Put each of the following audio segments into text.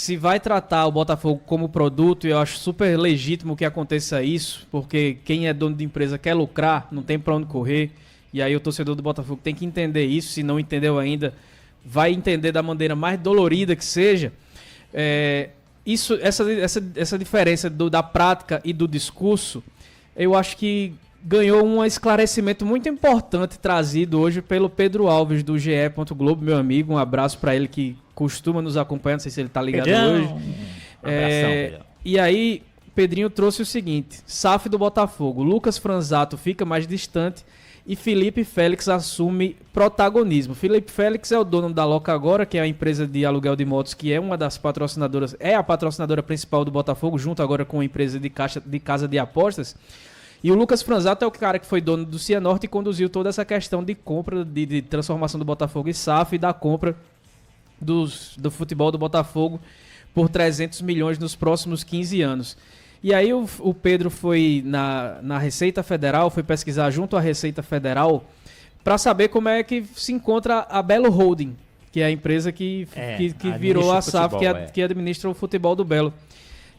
se vai tratar o Botafogo como produto, eu acho super legítimo que aconteça isso, porque quem é dono de empresa quer lucrar, não tem pra onde correr, e aí o torcedor do Botafogo tem que entender isso, se não entendeu ainda, vai entender da maneira mais dolorida que seja. Essa diferença da prática e do discurso, eu acho que ganhou um esclarecimento muito importante trazido hoje pelo Pedro Alves do GE. Globo, meu amigo, um abraço para ele que costuma nos acompanhar, não sei se ele tá ligado hoje. Pedrão. E aí, Pedrinho trouxe o seguinte: SAF do Botafogo, Lucas Franzato fica mais distante e Felipe Félix assume protagonismo. Felipe Félix é o dono da Loca Agora, que é a empresa de aluguel de motos, que é uma das patrocinadoras, é a patrocinadora principal do Botafogo, junto agora com a empresa de casa de apostas. E o Lucas Franzato é o cara que foi dono do Cianorte e conduziu toda essa questão de compra, de transformação do Botafogo em SAF e da compra do futebol do Botafogo por 300 milhões nos próximos 15 anos. E aí o Pedro foi na Receita Federal, foi pesquisar junto à Receita Federal para saber como é que se encontra a Belo Holding, que é a empresa que virou a SAF, que administra o futebol do Belo.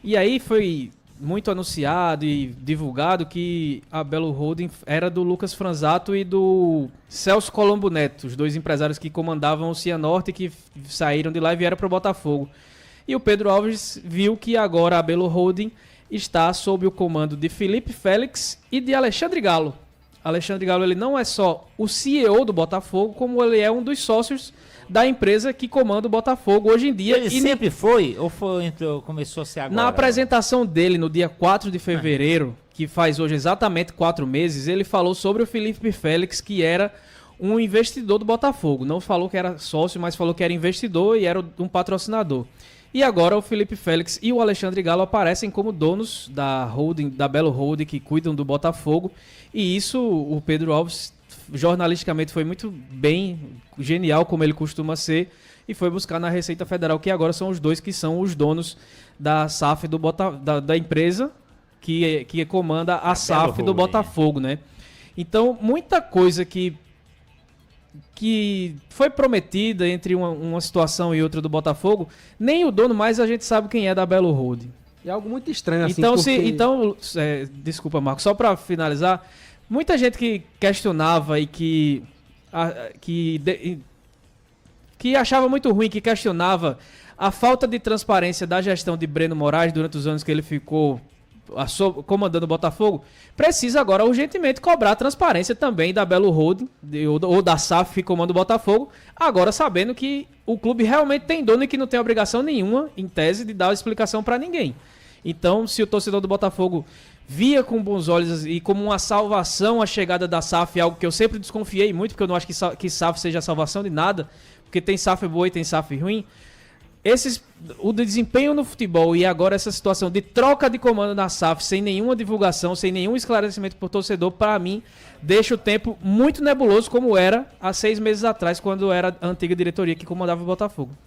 E aí foi muito anunciado e divulgado que a Belo Holding era do Lucas Franzato e do Celso Colombo Neto, os dois empresários que comandavam o Cianorte, que saíram de lá e vieram para o Botafogo. E o Pedro Alves viu que agora a Belo Holding está sob o comando de Felipe Félix e de Alexandre Galo. Alexandre Galo, ele não é só o CEO do Botafogo, como ele é um dos sócios da empresa que comanda o Botafogo hoje em dia. Ele sempre foi? Ou começou a ser agora? Na apresentação dele, no dia 4 de fevereiro, que faz hoje exatamente 4 meses, ele falou sobre o Felipe Félix, que era um investidor do Botafogo. Não falou que era sócio, mas falou que era investidor e era um patrocinador. E agora o Felipe Félix e o Alexandre Galo aparecem como donos da holding, da Belo Holding, que cuidam do Botafogo. E isso, o Pedro Alves, jornalisticamente foi muito bem, genial, como ele costuma ser, e foi buscar na Receita Federal, que agora são os dois que são os donos da SAF da empresa que comanda a SAF do Botafogo, né? Então, muita coisa que foi prometida entre uma situação e outra do Botafogo, nem o dono mais a gente sabe quem é da Belo Holding. É algo muito estranho, assim, Então, desculpa, Marcos, só para finalizar, muita gente que questionava e que achava muito ruim, que questionava a falta de transparência da gestão de Breno Moraes durante os anos que ele ficou comandando o Botafogo, precisa agora urgentemente cobrar a transparência também da Belo Holding ou da SAF que comanda o Botafogo, agora sabendo que o clube realmente tem dono e que não tem obrigação nenhuma, em tese, de dar explicação para ninguém. Então, se o torcedor do Botafogo via com bons olhos e como uma salvação a chegada da SAF, algo que eu sempre desconfiei muito, porque eu não acho que SAF seja a salvação de nada, porque tem SAF boa e tem SAF ruim, o desempenho no futebol e agora essa situação de troca de comando na SAF sem nenhuma divulgação, sem nenhum esclarecimento por torcedor, para mim, deixa o tempo muito nebuloso como era há 6 meses atrás, quando era a antiga diretoria que comandava o Botafogo.